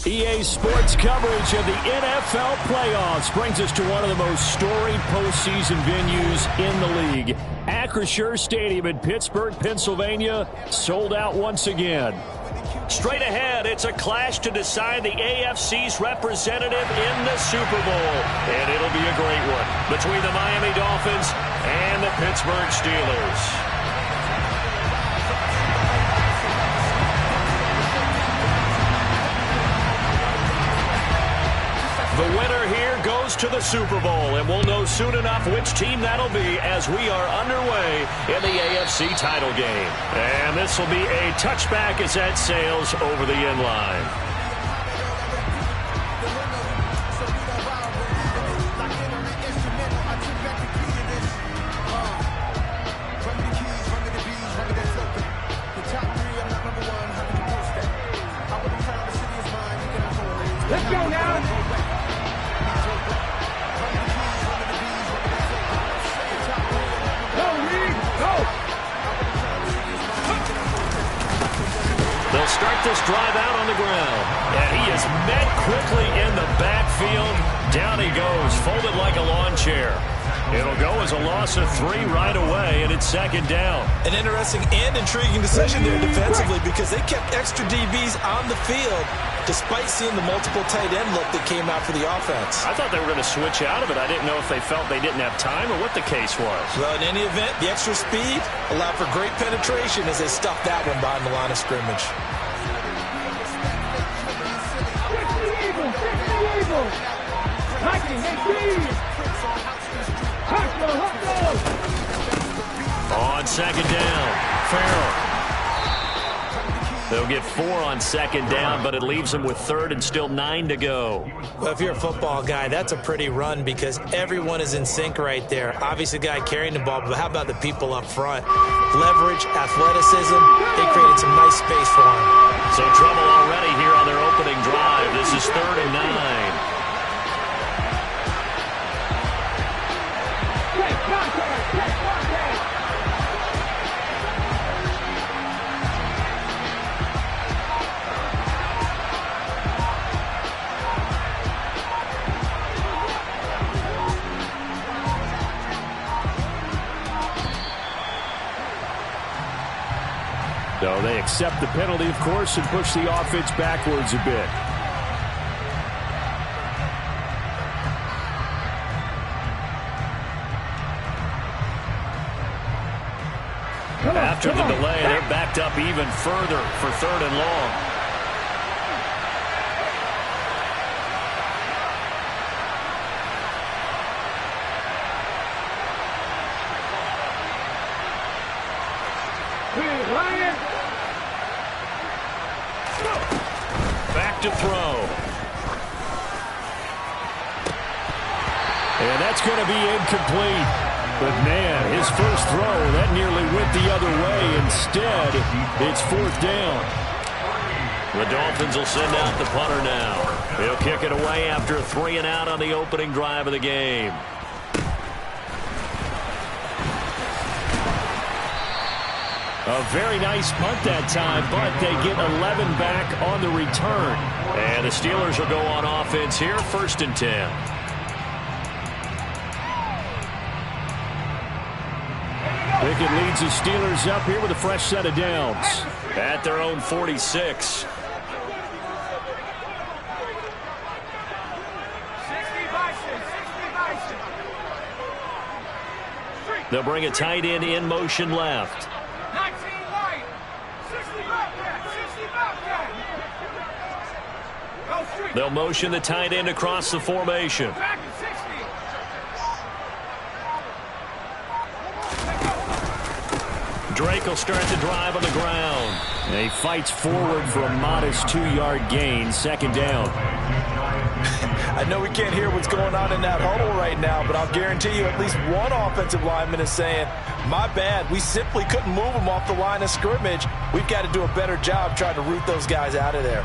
EA Sports coverage of the NFL playoffs brings us to one of the most storied postseason venues in the league. Acrisure Stadium in Pittsburgh, Pennsylvania, sold out once again. Straight ahead, it's a clash to decide the AFC's representative in the Super Bowl. And it'll be a great one between the Miami Dolphins and the Pittsburgh Steelers. The winner here goes to the Super Bowl, and we'll know soon enough which team that'll be as we are underway in the AFC title game. And this will be a touchback as that sails over the end line. Let's go now. They'll start this drive out on the ground. And he is met quickly in the backfield. Down he goes, folded like a lawn chair. It'll go as a loss of 3 right away, and it's second down. An interesting and intriguing decision there defensively because they kept extra DBs on the field despite seeing the multiple tight end look that came out for the offense. I thought they were going to switch out of it. I didn't know if they felt they didn't have time or what the case was. Well, in any event, the extra speed allowed for great penetration as they stuffed that one behind the line of scrimmage. On second down, Farrell. They'll get 4 on second down, but it leaves them with third and still 9 to go. Well, if you're a football guy, that's a pretty run because everyone is in sync right there. Obviously, the guy carrying the ball, but how about the people up front? Leverage, athleticism, they created some nice space for him. So trouble already here on their opening drive. This is 3rd and 9. So they accept the penalty, of course, and push the offense backwards a bit. After the delay, they're backed up even further for 3rd and long. Back to throw. And that's going to be incomplete. But, man, his first throw, that nearly went the other way. Instead, it's 4th down. The Dolphins will send out the punter now. He'll kick it away after a 3 and out on the opening drive of the game. A very nice punt that time, but they get 11 back on the return. And the Steelers will go on offense here, 1st and 10. Pickett leads the Steelers up here with a fresh set of downs. At their own 46. They'll bring a tight end in motion left. They'll motion the tight end across the formation. Drake will start the drive on the ground. And he fights forward for a modest 2-yard gain, 2nd down. I know we can't hear what's going on in that huddle right now, but I'll guarantee you at least one offensive lineman is saying, my bad, we simply couldn't move them off the line of scrimmage. We've got to do a better job trying to root those guys out of there.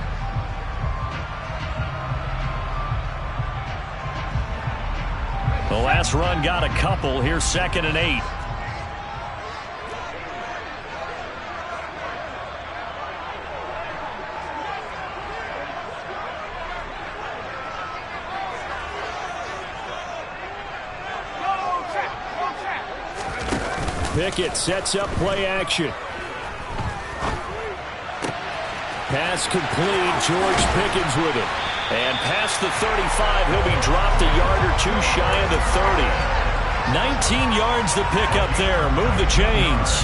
The last run got a couple. Here's 2nd and 8. Pickett sets up play action. Pass complete. George Pickens with it. And past the 35, he'll be dropped a yard or two shy of the 30. 19 yards to pick up there. Move the chains.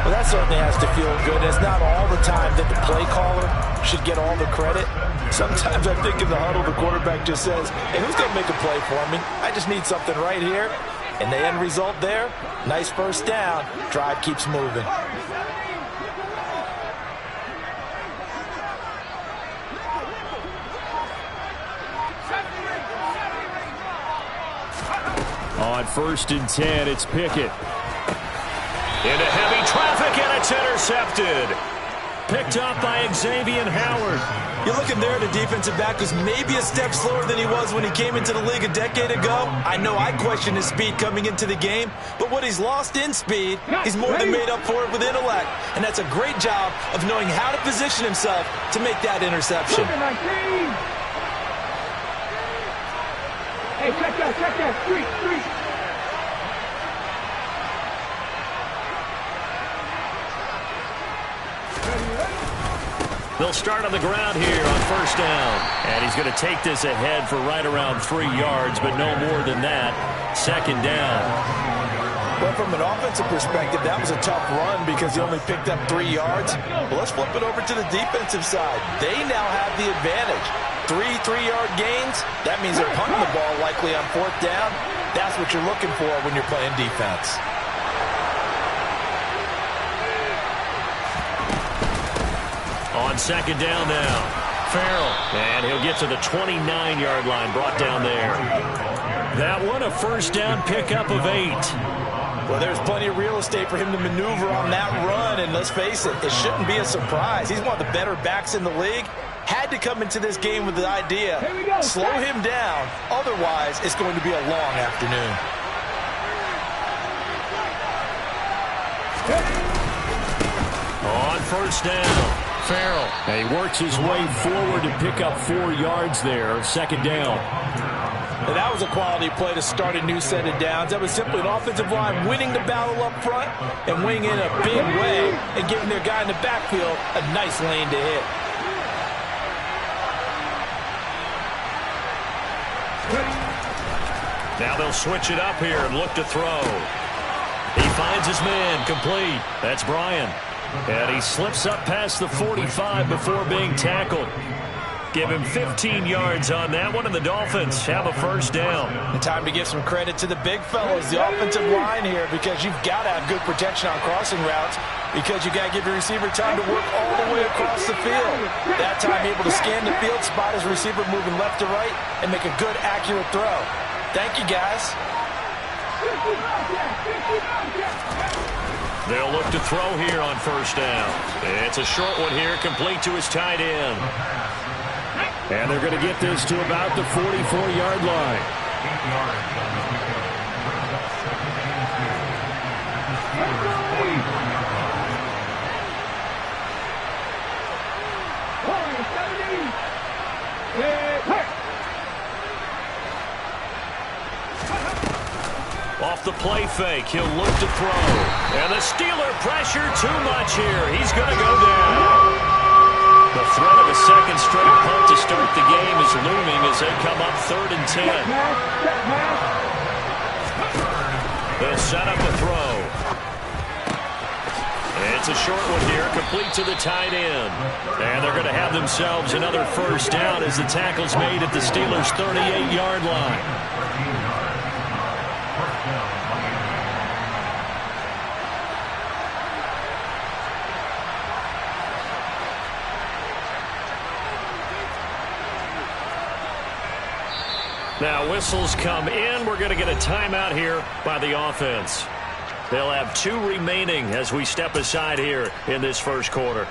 Well, that certainly has to feel good. It's not all the time that the play caller should get all the credit. Sometimes I think in the huddle, the quarterback just says, hey, who's going to make a play for me? I just need something right here. And the end result there, nice first down. Drive keeps moving. On 1st and 10, it's Pickett. Into heavy traffic, and it's intercepted. Picked up by Xavier Howard. You're looking there at a defensive back who's maybe a step slower than he was when he came into the league a decade ago. I know I questioned his speed coming into the game, but what he's lost in speed, he's more than made up for it with intellect. And that's a great job of knowing how to position himself to make that interception. Hey, check that, street. They'll start on the ground here on 1st down. And he's going to take this ahead for right around 3 yards, but no more than that. 2nd down. Well, from an offensive perspective, that was a tough run because he only picked up 3 yards. Well, let's flip it over to the defensive side. They now have the advantage. 3 3-yard gains, that means they're punting the ball likely on 4th down. That's what you're looking for when you're playing defense. On 2nd down now, Farrell. And he'll get to the 29-yard line, brought down there. That one a 1st down pickup of 8. Well, there's plenty of real estate for him to maneuver on that run, and let's face it, it shouldn't be a surprise. He's one of the better backs in the league. Had to come into this game with the idea, slow him down, otherwise it's going to be a long afternoon. On 1st down, Farrell. And he works his way forward to pick up 4 yards there, 2nd down. And that was a quality play to start a new set of downs. That was simply an offensive line winning the battle up front and winning in a big way and giving their guy in the backfield a nice lane to hit. Now they'll switch it up here and look to throw. He finds his man, complete. That's Bryan. And he slips up past the 45 before being tackled. Give him 15 yards on that one, and the Dolphins have a 1st down. And time to give some credit to the big fellas, the offensive line here, because you've got to have good protection on crossing routes, because you got to give your receiver time to work all the way across the field. That time able to scan the field, spot his receiver moving left to right, and make a good, accurate throw. Thank you, guys. They'll look to throw here on 1st down. It's a short one here, complete to his tight end. And they're going to get this to about the 44-yard line. Off the play fake, he'll look to throw. And the Steeler pressure too much here. He's going to go down. The threat of a 2nd straight punt to start the game is looming as they come up 3rd and 10. They'll set up a throw. It's a short one here, complete to the tight end. And they're going to have themselves another 1st down as the tackle's made at the Steelers' 38-yard line. Now whistles come in. We're going to get a timeout here by the offense. They'll have 2 remaining as we step aside here in this 1st quarter.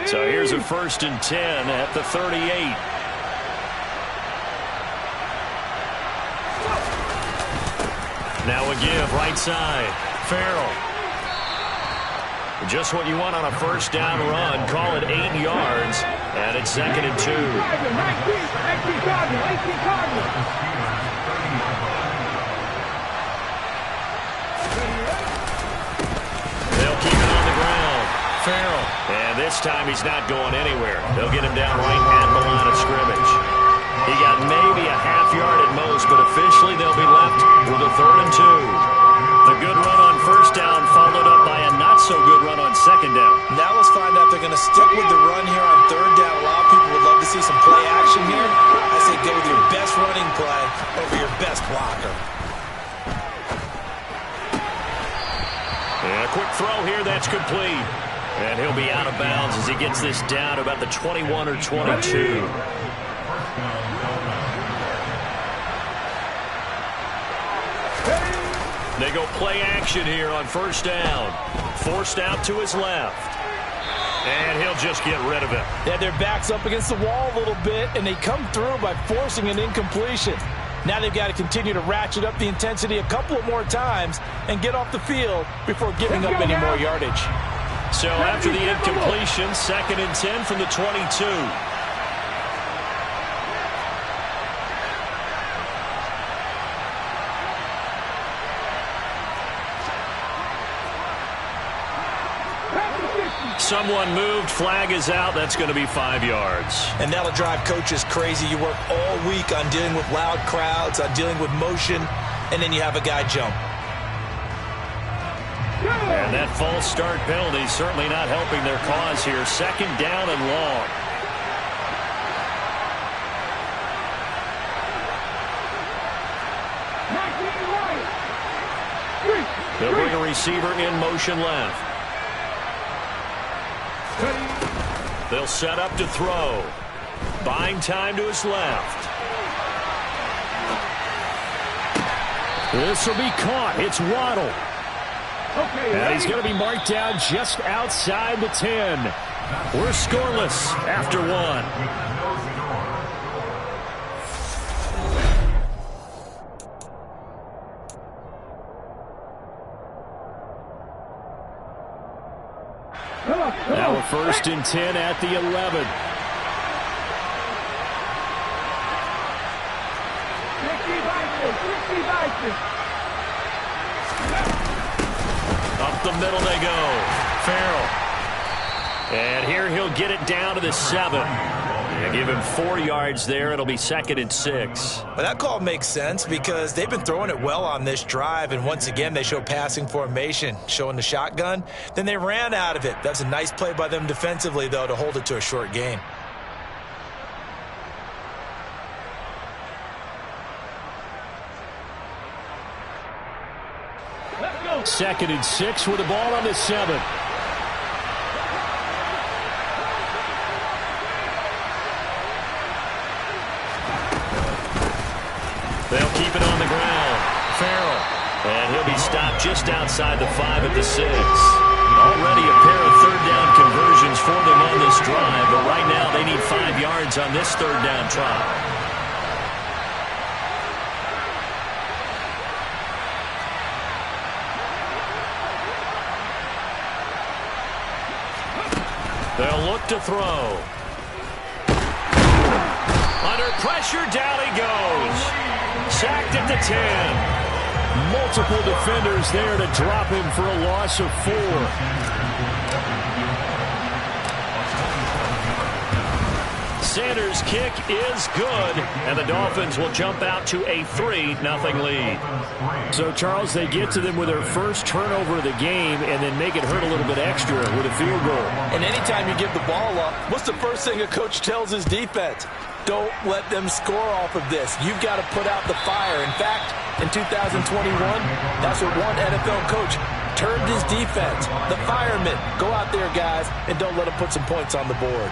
So here's a 1st and 10 at the 38. Now a give, right side. Farrell. Just what you want on a first down run. Call it 8 yards. And it's 2nd and 2. They'll keep it on the ground. Farrell. And this time he's not going anywhere. They'll get him down right at the line of scrimmage. He got maybe a half yard at most, but officially they'll be left with a 3rd and 2. The good run on first down followed up by a not-so-good run on 2nd down. Now let's find out they're going to stick with the run here on 3rd down. A lot of people would love to see some play action here. I say go with your best running play over your best blocker. And a quick throw here, that's complete. And he'll be out of bounds as he gets this down about the 21 or 22. They go play action here on first down. Forced out to his left. And he'll just get rid of it. Yeah, their back's up against the wall a little bit, and they come through by forcing an incompletion. Now they've got to continue to ratchet up the intensity a couple of more times and get off the field before giving up any more yardage. So after the incompletion, 2nd and 10 from the 22. Someone moved, flag is out. That's going to be 5 yards. And that'll drive coaches crazy. You work all week on dealing with loud crowds, on dealing with motion, and then you have a guy jump. And that false start penalty certainly not helping their cause here. 2nd down and long. They'll bring a receiver in motion left. They'll set up to throw. Buying time to his left. This will be caught. It's Waddle. And he's going to be marked down just outside the 10. We're scoreless after 1. Now a 1st and 10 at the 11. Up the middle they go. Farrell. And here he'll get it down to the 7. And give him 4 yards there. It'll be 2nd and 6. Well, that call makes sense because they've been throwing it well on this drive, and once again they show passing formation, showing the shotgun. Then they ran out of it. That's a nice play by them defensively, though, to hold it to a short gain. Let's go. 2nd and 6 with the ball on the 7. They'll keep it on the ground. Farrell. And he'll be stopped just outside the 5 at the 6. Already a pair of 3rd down conversions for them on this drive, but right now they need 5 yards on this 3rd down try. They'll look to throw. Under pressure, down he goes. Sacked at the 10. Multiple defenders there to drop him for a loss of 4. Sanders' kick is good, and the Dolphins will jump out to a 3-0 lead. So, Charles, they get to them with their first turnover of the game and then make it hurt a little bit extra with a field goal. And anytime you give the ball up, what's the first thing a coach tells his defense? Don't let them score off of this. You've got to put out the fire. In fact, in 2021, that's what one NFL coach termed his defense. The firemen. Go out there, guys, and don't let them put some points on the board.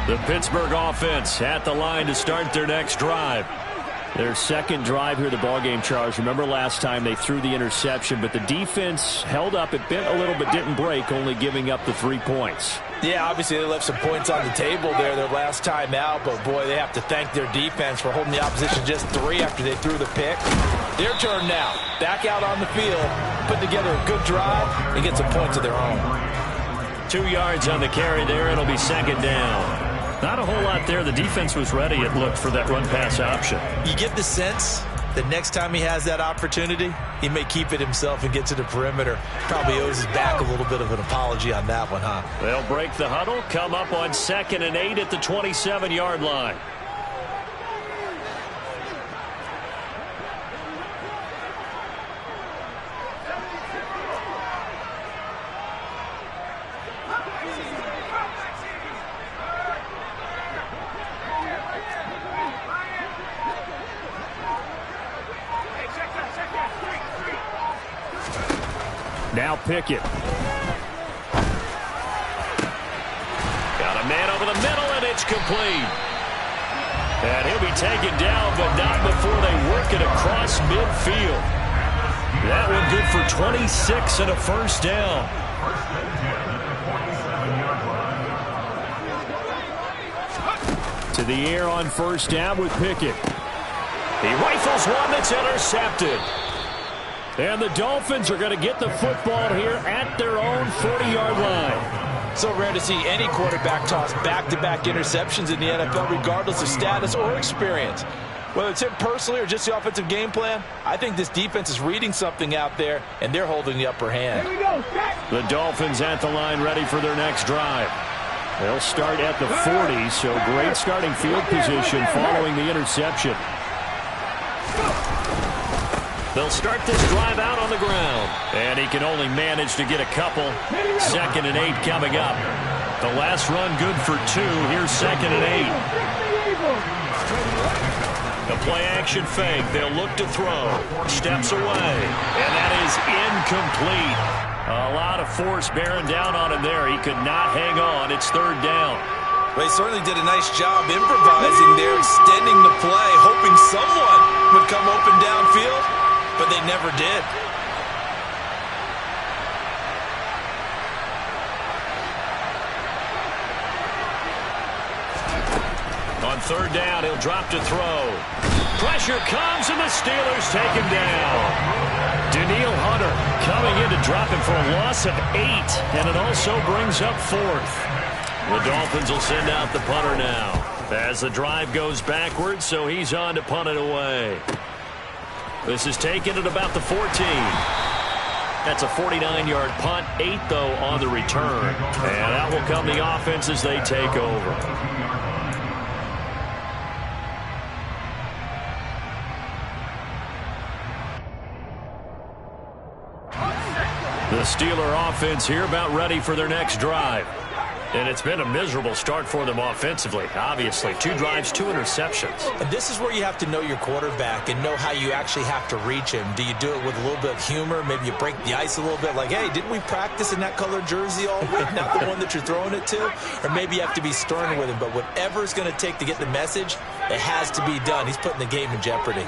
The Pittsburgh offense at the line to start their next drive. Their second drive here, the ballgame, Charles. Remember last time they threw the interception, but the defense held up. It bent a little but didn't break, only giving up the 3 points. Yeah, obviously they left some points on the table there their last time out, but boy, they have to thank their defense for holding the opposition just 3 after they threw the pick. Their turn now. Back out on the field, put together a good drive, and get some points of their own. 2 yards on the carry there. It'll be second down. Not a whole lot there. The defense was ready, it looked, for that run-pass option. You get the sense that next time he has that opportunity, he may keep it himself and get to the perimeter. Probably owes his back a little bit of an apology on that one, huh? They'll break the huddle, come up on 2nd and 8 at the 27-yard line. Now Pickett. Got a man over the middle, and it's complete. And he'll be taken down, but not before they work it across midfield. That one good for 26 and a first down. To the air on first down with Pickett. He rifles one that's intercepted. And the Dolphins are going to get the football here at their own 40-yard line. So rare to see any quarterback toss back-to-back interceptions in the NFL, regardless of status or experience. Whether it's him personally or just the offensive game plan, I think this defense is reading something out there, and they're holding the upper hand. Here we go. The Dolphins at the line, ready for their next drive. They'll start at the 40, so great starting field position following the interception. They'll start this drive out on the ground. And he can only manage to get a couple. 2nd and 8 coming up. The last run good for 2. Here's 2nd and 8. The play-action fake. They'll look to throw. Steps away. And that is incomplete. A lot of force bearing down on him there. He could not hang on. It's 3rd down. Well, he certainly did a nice job improvising there, extending the play, hoping someone would come open downfield. But they never did. On 3rd down, he'll drop to throw. Pressure comes, and the Steelers take him down. Daniil Hunter coming in to drop him for a loss of 8, and it also brings up 4th. The Dolphins will send out the punter now as the drive goes backwards, so he's on to punt it away. This is taken at about the 14. That's a 49-yard punt, 8, though, on the return. And that will come the offense as they take over. The Steeler offense here about ready for their next drive. And it's been a miserable start for them offensively, obviously. 2 drives, 2 interceptions. And this is where you have to know your quarterback and know how you actually have to reach him. Do you do it with a little bit of humor? Maybe you break the ice a little bit, like, hey, didn't we practice in that colored jersey all week, not the one that you're throwing it to? Or maybe you have to be stern with him. But whatever it's going to take to get the message, it has to be done. He's putting the game in jeopardy.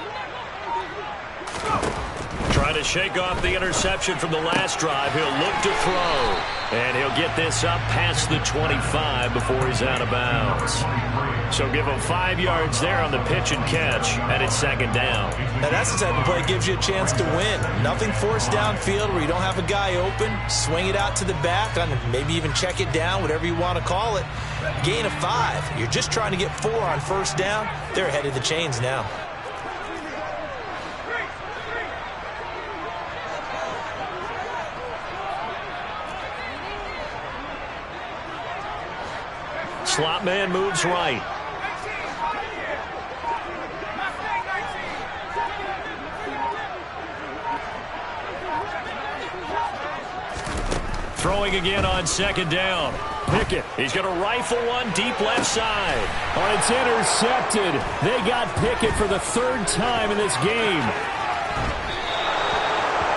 Trying to shake off the interception from the last drive. He'll look to throw. And he'll get this up past the 25 before he's out of bounds. So give him 5 yards there on the pitch and catch, and it's 2nd down. Now that's the type of play that gives you a chance to win. Nothing forced downfield where you don't have a guy open. Swing it out to the back, maybe even check it down, whatever you want to call it. Gain of 5. You're just trying to get 4 on first down. They're ahead of the chains now. Slot man moves right. Throwing again on 2nd down. Pickett. He's going to rifle one deep left side. Oh, it's intercepted. They got Pickett for the 3rd time in this game.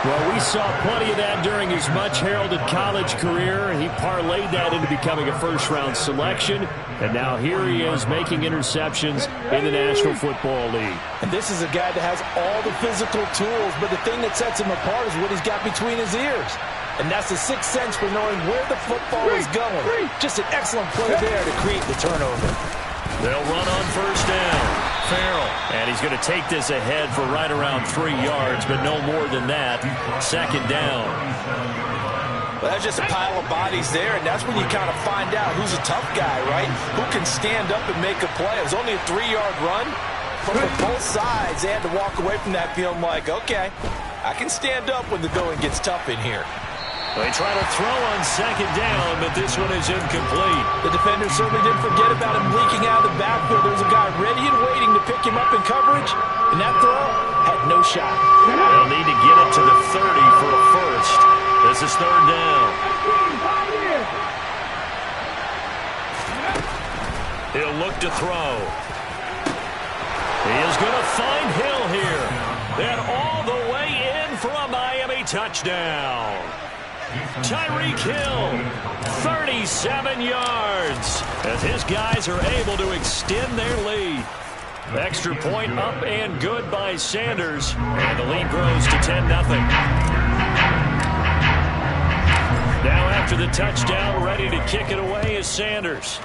Well, we saw plenty of that during his much-heralded college career. He parlayed that into becoming a first-round selection, and now here he is making interceptions in the National Football League. And this is a guy that has all the physical tools, but the thing that sets him apart is what he's got between his ears. And that's the sixth sense for knowing where the football is going. Just an excellent play there to create the turnover. They'll run on first down. Farrell, and he's going to take this ahead for right around 3 yards, but no more than that. Second down. Well, that's just a pile of bodies there, and that's when you kind of find out who's a tough guy, right? Who can stand up and make a play. It was only a 3-yard run, but for both sides, they had to walk away from that feeling like, okay, I can stand up when the going gets tough in here. They try to throw on second down, but this one is incomplete. The defender certainly didn't forget about him leaking out of the backfield. There's a guy ready and waiting to pick him up in coverage, and that throw had no shot. They'll need to get it to the 30 for a first. This is third down. He'll look to throw. He is going to find Hill here. And all the way in for a Miami touchdown. Tyreek Hill, 37 yards, as his guys are able to extend their lead. Extra point up and good by Sanders, and the lead grows to 10-0. Now after the touchdown, ready to kick it away is Sanders.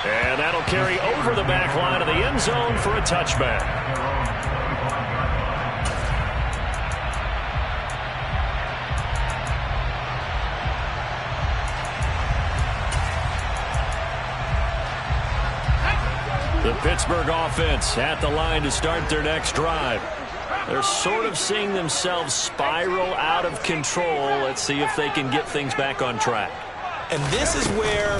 And that'll carry over the back line of the end zone for a touchback. The Pittsburgh offense at the line to start their next drive. They're sort of seeing themselves spiral out of control. Let's see if they can get things back on track. And this is where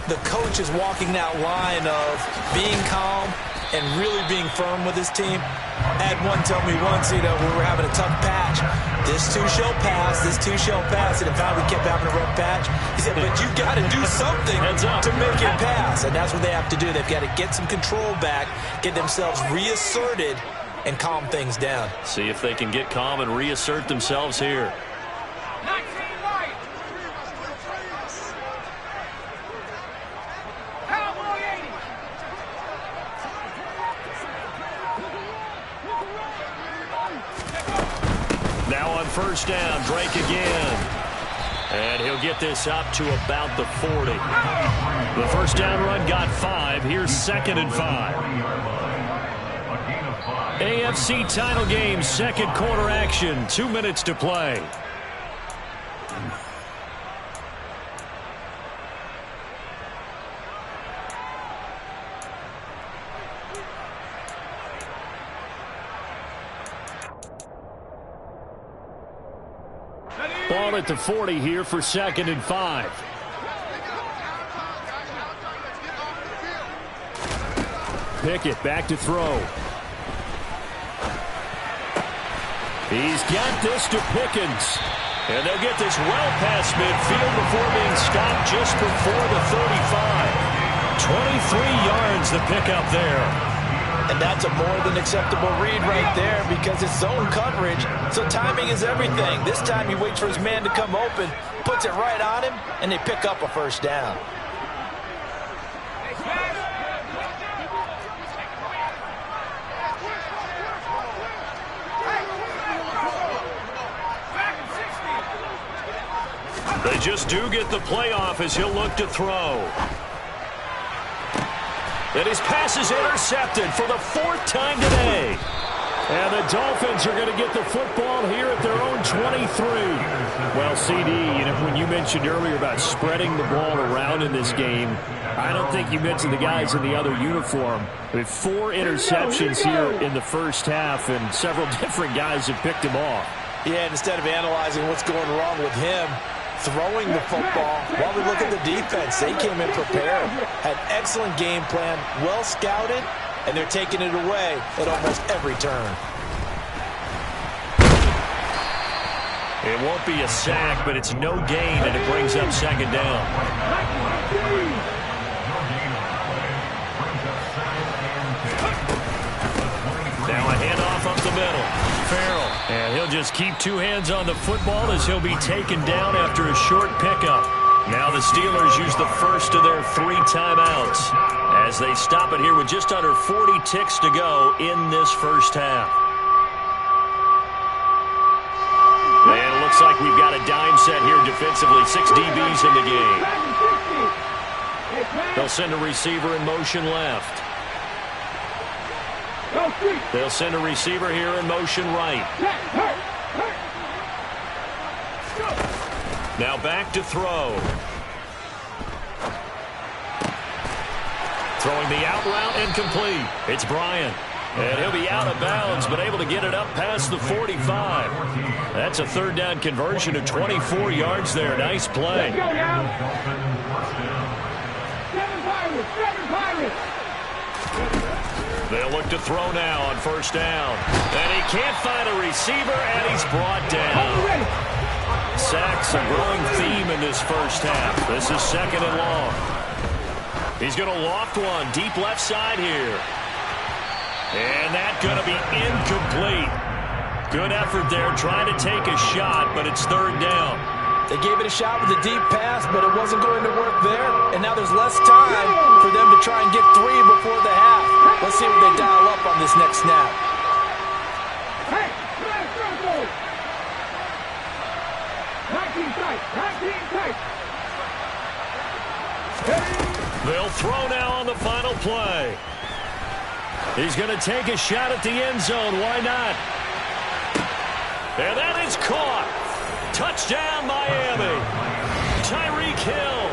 the coach is walking that line of being calm and really being firm with his team. I had one tell me once, when we were having a tough patch, this too shall pass, this too shall pass. And in fact, we kept having a rough patch. He said, but you got to do something to make it pass. And that's what they have to do. They've got to get some control back, get themselves reasserted, and calm things down. See if they can get calm and reassert themselves here. Now on first down, Drake again. And he'll get this up to about the 40. The first down run got 5. Here's 2nd and 5. AFC title game, second quarter action. 2 minutes to play. Ball at the 40 here for 2nd and 5. Pickett back to throw. He's got this to Pickens. And they'll get this well past midfield before being stopped just before the 35. 23 yards the pickup there. And that's a more than acceptable read right there because it's zone coverage, so timing is everything. This time he waits for his man to come open, puts it right on him, and they pick up a first down. They just do get the playoff as he'll look to throw. And his pass is intercepted for the 4th time today. And the Dolphins are going to get the football here at their own 23. Well, CD, when you mentioned earlier about spreading the ball around in this game, I don't think you mentioned the guys in the other uniform. With 4 interceptions here in the first half, and several different guys have picked him off. Yeah, and instead of analyzing what's going wrong with him, throwing the football, while we look at the defense, they came in prepared, had excellent game plan, well scouted, and they're taking it away at almost every turn. It won't be a sack, but it's no gain, and it brings up 2nd down. Now a handoff handoff up the middle. Farrell, and he'll just keep two hands on the football as he'll be taken down after a short pickup. Now the Steelers use the first of their 3 timeouts as they stop it here with just under 40 ticks to go in this first half. And it looks like we've got a dime set here defensively. 6 DBs in the game. They'll send a receiver in motion left. They'll send a receiver here in motion right. Now back to throw. Throwing the out route incomplete. It's Bryant. And he'll be out of bounds, but able to get it up past the 45. That's a third down conversion of 24 yards there. Nice play. They'll look to throw now on first down. And he can't find a receiver, and he's brought down. Sacks, a growing theme in this first half. This is second and long. He's going to loft one deep left side here. And that's going to be incomplete. Good effort there trying to take a shot, but it's third down. They gave it a shot with a deep pass, but it wasn't going to work there. And now there's less time for them to try and get 3 before the half. Let's see what they dial up on this next snap. They'll throw now on the final play. He's going to take a shot at the end zone. Why not? And that is caught. Touchdown, Miami. Tyreek Hill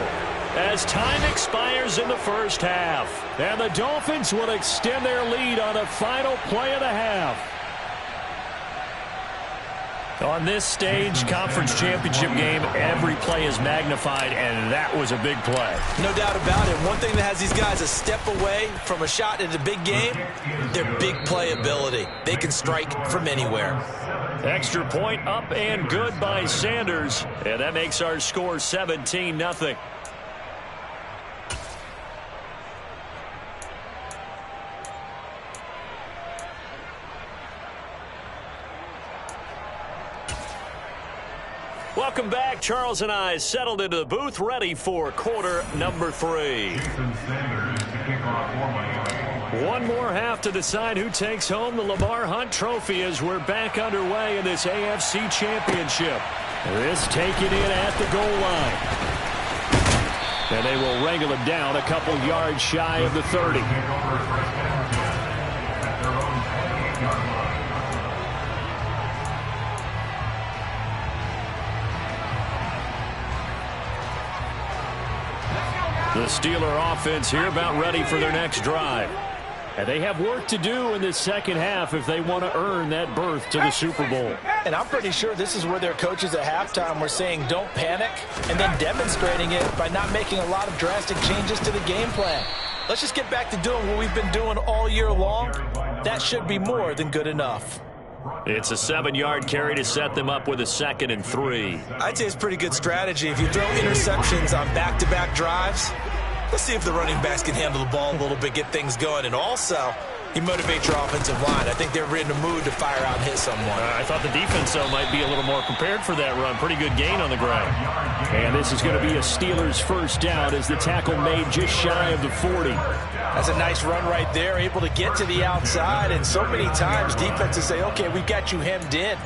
as time expires in the first half. And the Dolphins will extend their lead on the final play of the half. On this stage, conference championship game, every play is magnified, and that was a big play. No doubt about it. One thing that has these guys a step away from a shot in a big game, their big play ability. They can strike from anywhere. Extra point up and good by Sanders, and that makes our score 17-0. Welcome back. Charles and I settled into the booth, ready for quarter number 3. One more half to decide who takes home the Lamar Hunt Trophy as we're back underway in this AFC Championship. This taken in at the goal line. And they will wrangle him down a couple yards shy of the 30. The Steeler offense here about ready for their next drive. And they have work to do in this second half if they want to earn that berth to the Super Bowl. And I'm pretty sure this is where their coaches at halftime were saying don't panic, and then demonstrating it by not making a lot of drastic changes to the game plan. Let's just get back to doing what we've been doing all year long. That should be more than good enough. It's a 7-yard carry to set them up with a 2nd and 3. I'd say it's pretty good strategy. If you throw interceptions on back-to-back drives, let's see if the running backs can handle the ball a little bit, get things going. And also, you motivate your offensive line. I think they're in the mood to fire out and hit someone. I thought the defense, though, might be a little more prepared for that run. Pretty good gain on the ground. And this is going to be a Steelers first down as the tackle made just shy of the 40. That's a nice run right there, able to get to the outside. And so many times defenses say, okay, we've got you hemmed in.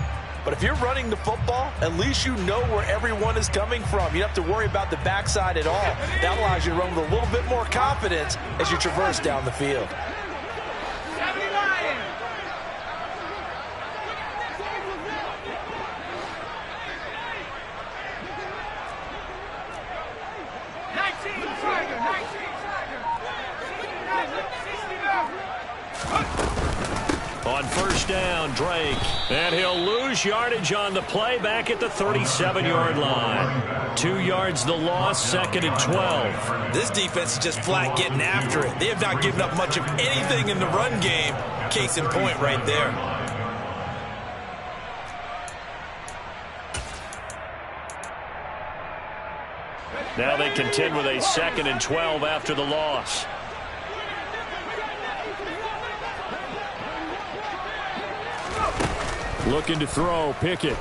But if you're running the football, at least you know where everyone is coming from. You don't have to worry about the backside at all. That allows you to run with a little bit more confidence as you traverse down the field. On first down, Drake. And he'll lose yardage on the play back at the 37-yard line. 2 yards the loss, 2nd and 12. This defense is just flat getting after it. They have not given up much of anything in the run game. Case in point right there. Now they contend with a 2nd and 12 after the loss. Looking to throw, Pickett.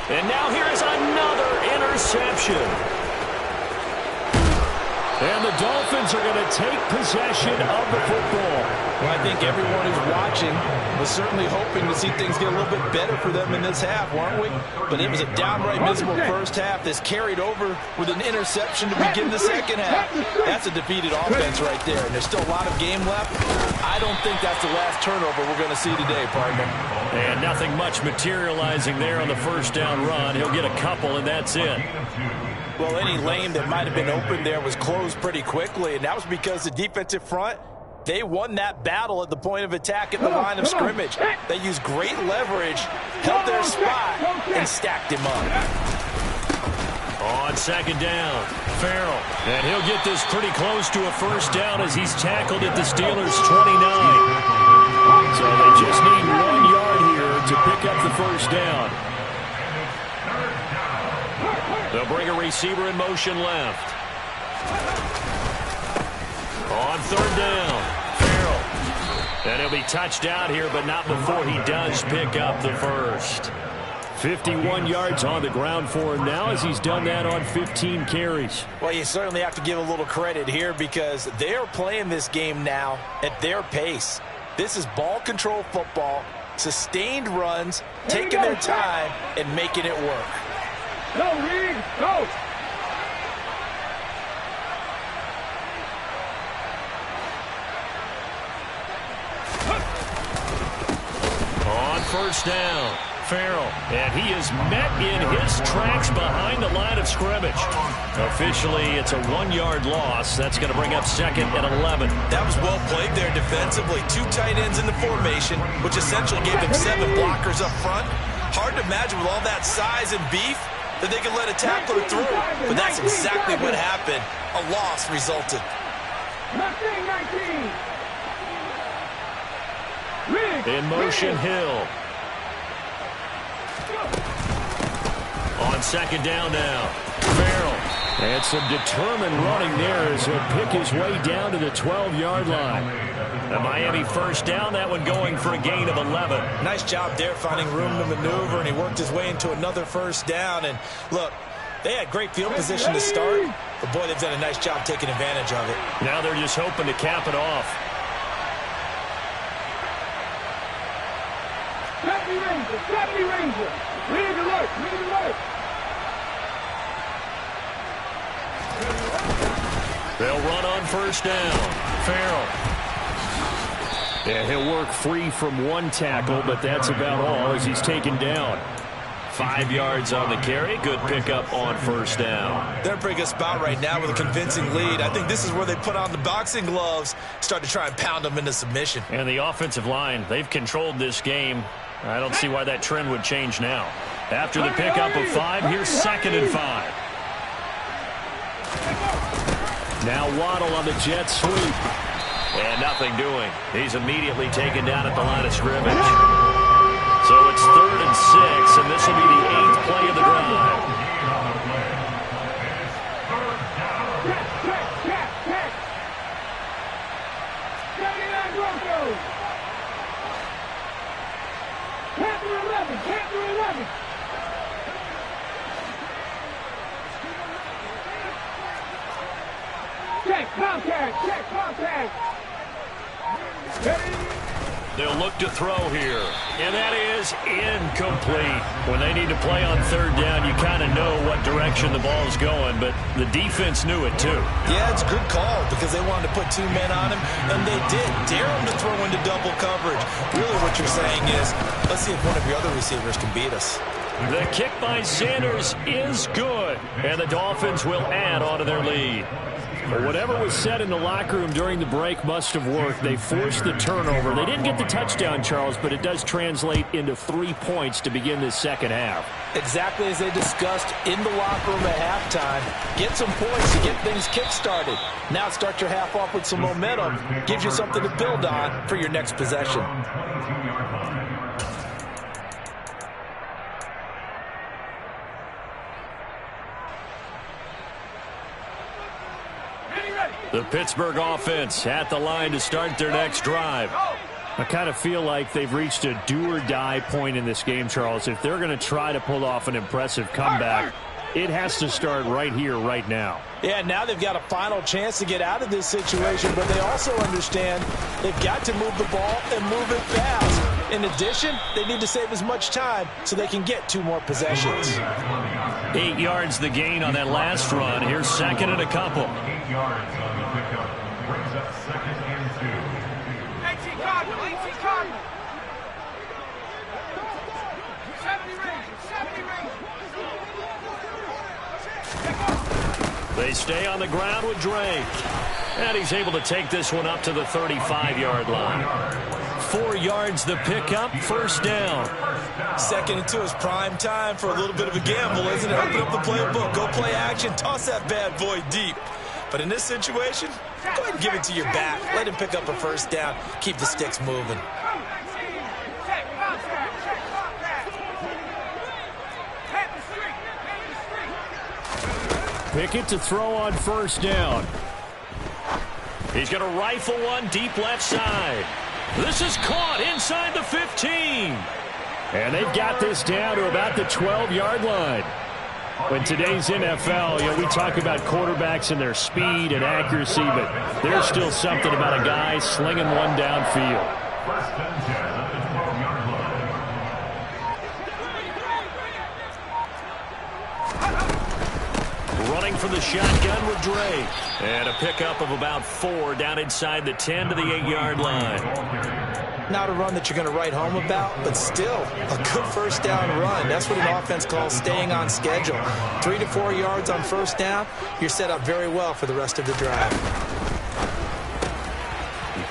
And now here is another interception. And the Dolphins are going to take possession of the football. Well, I think everyone who's watching was certainly hoping to see things get a little bit better for them in this half, weren't we? But it was a downright miserable first half that's carried over with an interception to begin the second half. That's a defeated offense right there, and there's still a lot of game left. I don't think that's the last turnover we're going to see today, partner. And nothing much materializing there on the first down run. He'll get a couple, and that's it. Well, any lane that might have been open there was closed pretty quickly, and that was because the defensive front, they won that battle at the point of attack at the line of scrimmage. They used great leverage, held their spot, and stacked him up. On second down, Farrell. And he'll get this pretty close to a first down as he's tackled at the Steelers' 29. So they just need 1 yard here to pick up the first down. They'll bring a receiver in motion left. On third down, Farrell. And he'll be touched out here, but not before he does pick up the first. 51 yards on the ground for him now as he's done that on 15 carries. Well, you certainly have to give a little credit here because they're playing this game now at their pace. This is ball control football, sustained runs, taking their time, and making it work. Go, Reed, go! On first down, Farrell. And he is met in his tracks behind the line of scrimmage. Officially, it's a 1 yard loss. That's going to bring up second and 11. That was well played there defensively. 2 tight ends in the formation, which essentially gave them 7 blockers up front. Hard to imagine with all that size and beef that they could let a tackler through. But that's exactly what happened. A loss resulted. 19. In motion, Hill. On second down now, Farrell. And some determined running there as he'll pick his way down to the 12-yard line. The Miami first down, that one going for a gain of 11. Nice job there finding room to maneuver, and he worked his way into another first down. And look, they had great field position to start, but boy, they've done a nice job taking advantage of it. Now they're just hoping to cap it off. Deputy Ranger. Lead alert, lead alert. They'll run on first down. Farrell. Yeah, he'll work free from one tackle, but that's about all as he's taken down. 5 yards on the carry. Good pickup on first down. They're in a pretty good spot right now with a convincing lead. I think this is where they put on the boxing gloves, start to try and pound them into submission. And the offensive line, they've controlled this game. I don't see why that trend would change now. After the pickup of 5, here's second and 5. Now Waddle on the jet sweep. And nothing doing. He's immediately taken down at the line of scrimmage. So it's 3rd and 6, and this will be the 8th play of the drive. Check contact. They'll look to throw here, and that is incomplete. When they need to play on third down, you kind of know what direction the ball's going, but the defense knew it too. Yeah, it's a good call because they wanted to put 2 men on him, and they did. Dare him to throw into double coverage. Really what you're saying is, let's see if one of your other receivers can beat us. The kick by Sanders is good, and the Dolphins will add on to their lead. But whatever was said in the locker room during the break must have worked. They forced the turnover. They didn't get the touchdown, Charles, but it does translate into 3 points to begin this second half. Exactly as they discussed in the locker room at halftime. Get some points to get things kick-started. Now start your half off with some momentum. Gives you something to build on for your next possession. The Pittsburgh offense at the line to start their next drive. I kind of feel like they've reached a do-or-die point in this game, Charles. If they're going to try to pull off an impressive comeback, it has to start right here, right now. Yeah, now they've got a final chance to get out of this situation, but they also understand they've got to move the ball and move it fast. In addition, they need to save as much time so they can get 2 more possessions. 8 yards the gain on that last run. Here's second and a couple. 8 yards on the pickup. Brings up second and 2. 18 Cardinal, 18 Cardinal. 70 Rangers, 70 Rangers. They stay on the ground with Drake. And he's able to take this one up to the 35-yard line. 4 yards the pickup, first down. Second and 2 is prime time for a little bit of a gamble, isn't it? Open up the playbook, go play action, toss that bad boy deep. But in this situation, go ahead and give it to your back. Let him pick up a first down. Keep the sticks moving. Pickett to throw on first down. He's going to rifle one deep left side. This is caught inside the 15. And they've got this down to about the 12-yard line. In today's NFL, we talk about quarterbacks and their speed and accuracy, but there's still something about a guy slinging one downfield. First and 10 at the 12-yard line. Running for the shotgun with Drake. And a pickup of about 4 down inside the 10 to the 8-yard line. Not a run that you're going to write home about, but still a good first down run. That's what an offense calls staying on schedule. 3 to 4 yards on first down, you're set up very well for the rest of the drive.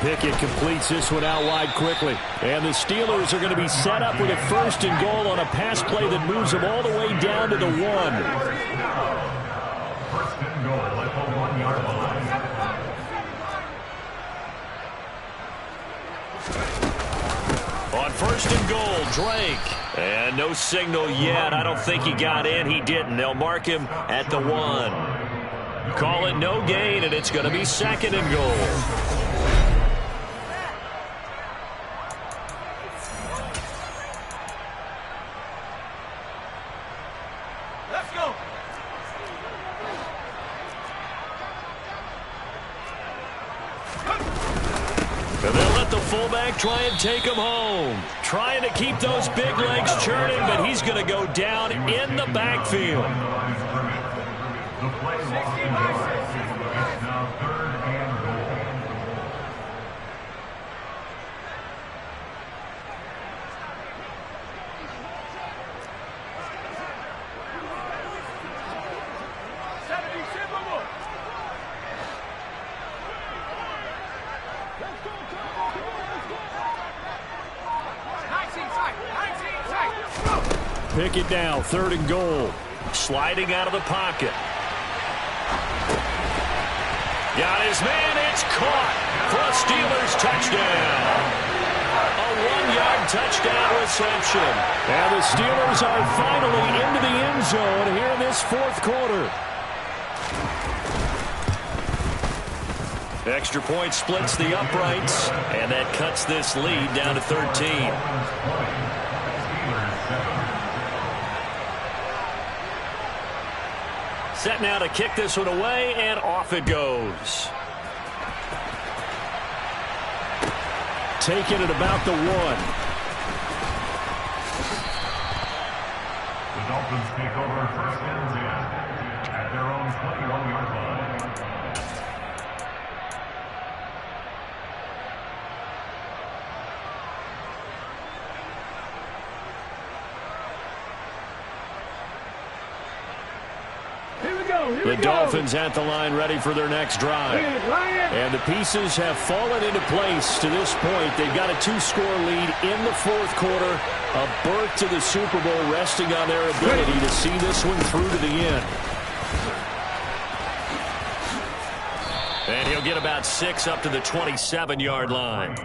Pickett completes this one out wide quickly. And the Steelers are going to be set up with a first and goal on a pass play that moves them all the way down to the 1. First and goal at the 1-yard line. On first and goal, Drake. And no signal yet. I don't think he got in. He didn't. They'll mark him at the 1. Call it no gain, and it's going to be second and goal. Fullback try and take him home. Trying to keep those big legs churning, but he's going to go down in the backfield. The play is now 3rd and goal. Pick it down, 3rd and goal. Sliding out of the pocket. Got his man, it's caught for a Steelers touchdown. A 1-yard touchdown reception. And the Steelers are finally into the end zone here in this 4th quarter. Extra point splits the uprights, and that cuts this lead down to 13. Set now to kick this one away, and off it goes. Taken at about the 1. The Dolphins take over first and 10 at their own 21-yard line. The Dolphins at the line ready for their next drive. And the pieces have fallen into place to this point. They've got a 2-score lead in the 4th quarter. A berth to the Super Bowl resting on their ability to see this one through to the end. And he'll get about 6 up to the 27-yard line.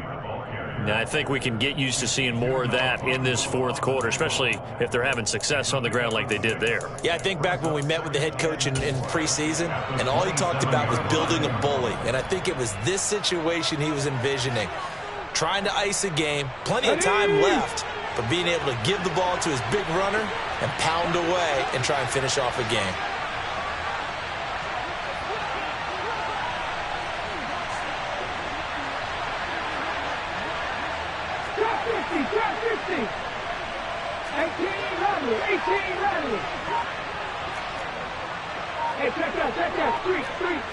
Now, I think we can get used to seeing more of that in this 4th quarter, especially if they're having success on the ground like they did there. Yeah, I think back when we met with the head coach in preseason, and all he talked about was building a bully. And I think it was this situation he was envisioning. trying to ice a game, plenty of time left, but being able to give the ball to his big runner and pound away and try and finish off a game. Drop 50. 18 Radley. Hey, check out. Street.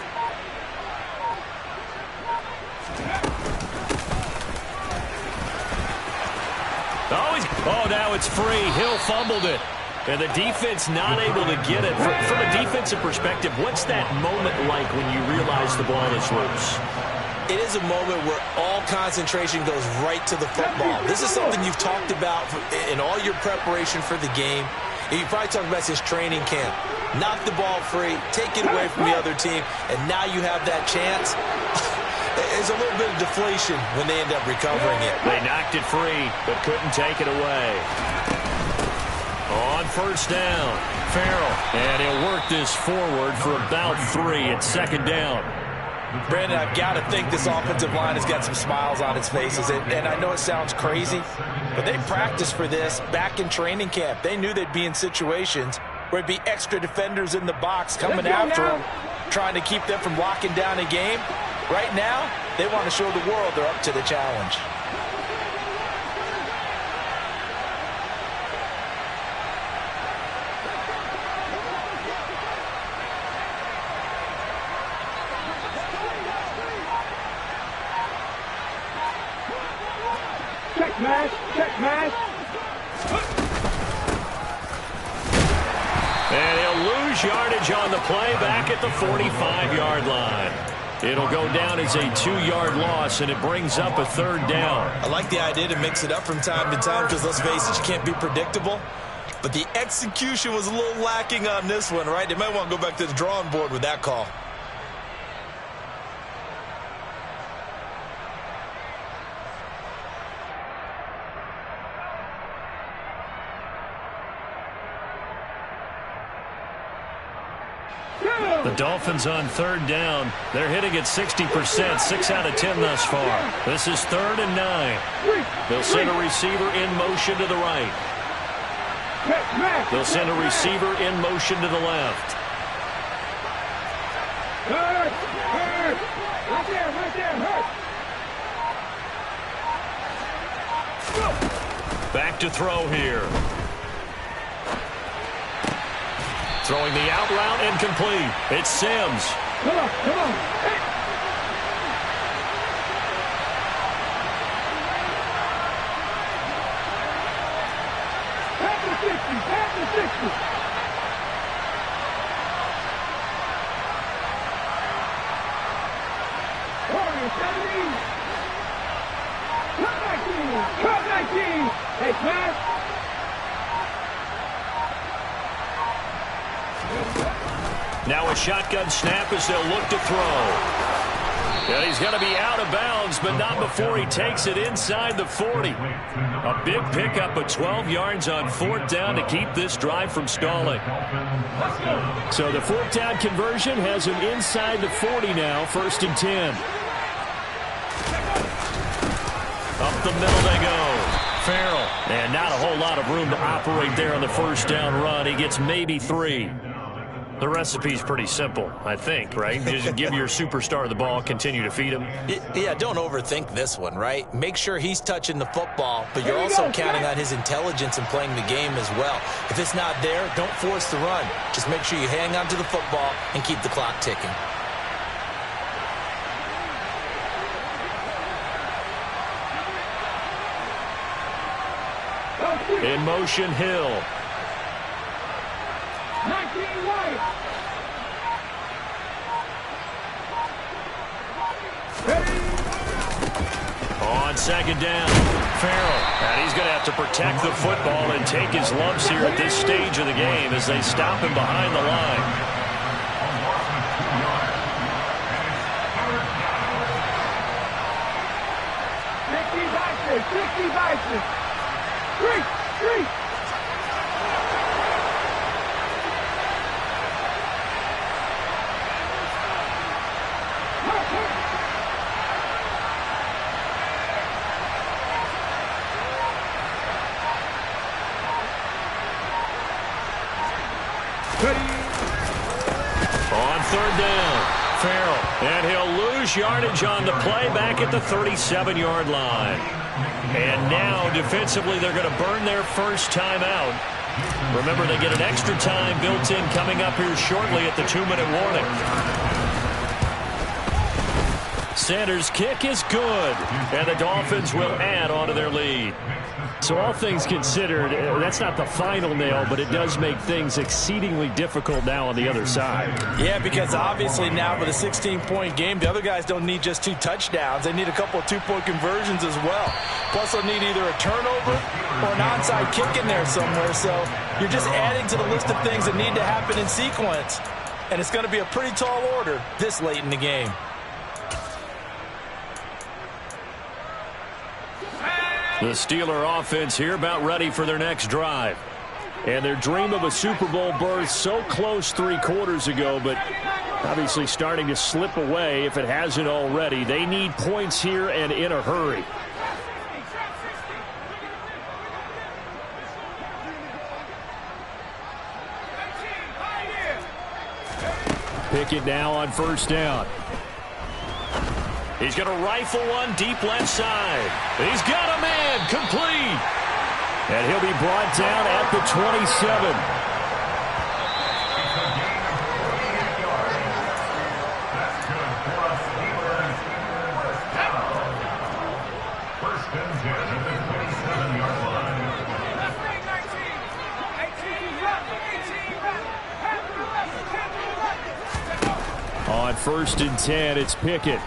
Oh, now it's free. Hill fumbled it. And the defense not able to get it. From a defensive perspective, what's that moment like when you realize the ball is loose? It is a moment where all concentration goes right to the football. This is something you've talked about in all your preparation for the game. And you probably talked about since training camp. Knock the ball free, take it away from the other team, and now you have that chance. There's a little bit of deflation when they end up recovering it. They knocked it free, but couldn't take it away. On first down, Farrell. And he'll work this forward for about 3 at second down. Brandon, I've got to think this offensive line has got some smiles on its faces. And I know it sounds crazy, but they practiced for this back in training camp. They knew they'd be in situations where it'd be extra defenders in the box coming after them, trying to keep them from locking down a game. Right now, they want to show the world they're up to the challenge. Check match. And he'll lose yardage on the play back at the 45-yard line. It'll go down as a 2-yard loss, and it brings up a third down. I like the idea to mix it up from time to time because, let's face it, you can't be predictable. But the execution was a little lacking on this one, right? They might want to go back to the drawing board with that call. The Dolphins on third down. They're hitting at 60%, 6 out of 10 thus far. This is 3rd and 9. They'll send a receiver in motion to the right. They'll send a receiver in motion to the left. Hurt. Right there, hurt. Back to throw here. Throwing the out route incomplete. It's Sims. Come on. Hey. Back to 60. Warriors, 17. Cut 19. Hey, pass. Now a shotgun snap as they'll look to throw. And he's going to be out of bounds, but not before he takes it inside the 40. A big pickup of 12 yards on 4th down to keep this drive from stalling. So the 4th down conversion has him inside the 40 now, 1st and 10. Up the middle they go. Farrell. And not a whole lot of room to operate there on the 1st down run. He gets maybe 3. The recipe's pretty simple, I think, right? Just give your superstar the ball, continue to feed him. Yeah, don't overthink this one, right? Make sure he's touching the football, but you're also counting on his intelligence in playing the game as well. If it's not there, don't force the run. Just make sure you hang on to the football and keep the clock ticking. In motion, Hill. 19 White. On 2nd down, Farrell. And he's going to have to protect the football and take his lumps here at this stage of the game as they stop him behind the line. 60 Bison. 3. On third down, Farrell. And he'll lose yardage on the play back at the 37-yard line. And now, defensively, they're going to burn their first timeout. Remember, they get an extra time built in coming up here shortly at the 2-minute warning. Sanders' kick is good, and the Dolphins will add on to their lead. So all things considered, that's not the final nail, but it does make things exceedingly difficult now on the other side. Yeah, because obviously now with a 16-point game, the other guys don't need just 2 touchdowns. They need a couple of 2-point conversions as well. Plus, they'll need either a turnover or an onside kick in there somewhere. So you're just adding to the list of things that need to happen in sequence. And it's going to be a pretty tall order this late in the game. The Steeler offense here about ready for their next drive. And their dream of a Super Bowl berth so close 3 quarters ago, but obviously starting to slip away if it hasn't already. They need points here and in a hurry. Pickett now on first down. He's going to rifle one deep left side. He's got a man complete. And he'll be brought down at the 27. On first and 10, it's Pickett.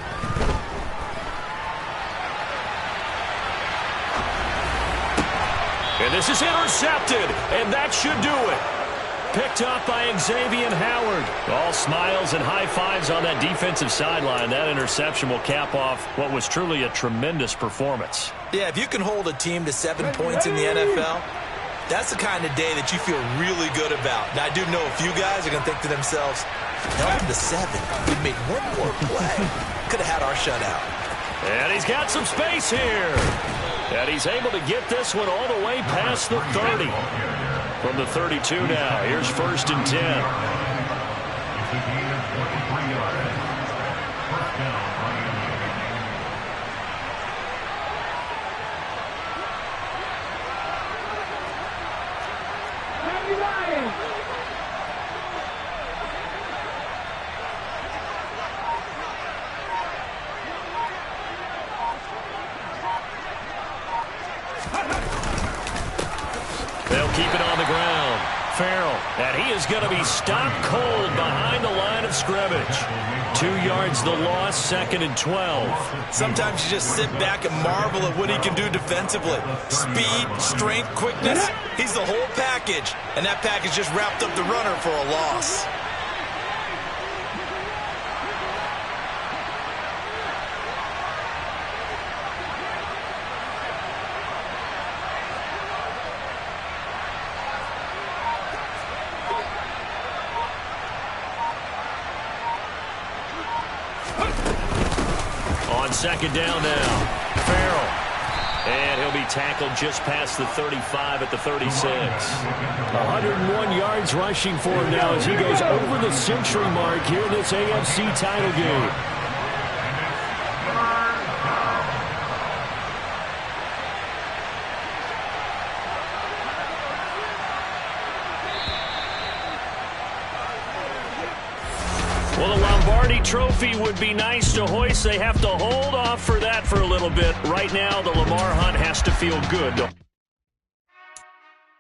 And this is intercepted, and that should do it. Picked up by Xavier Howard. All smiles and high fives on that defensive sideline. That interception will cap off what was truly a tremendous performance. Yeah, if you can hold a team to 7 points in the NFL, that's the kind of day that you feel really good about. Now, I do know a few guys are going to think to themselves, held them to 7. We made one more play. Could have had our shutout. And he's got some space here. And he's able to get this one all the way past the 30. From the 32 now, here's first and 10. They'll keep it on the ground. Farrell, and he is going to be stopped cold behind the line of scrimmage. 2 yards the loss, second and 12. Sometimes you just sit back and marvel at what he can do defensively. Speed, strength, quickness, he's the whole package. And that package just wrapped up the runner for a loss. On second down now, Farrell. And he'll be tackled just past the 35 at the 36. 101 yards rushing for him now as he goes over the century mark here in this AFC title game. Well, the Lombardi Trophy would be nice to hoist. They have to hold off for that for a little bit. Right now, the Lamar Hunt has to feel good.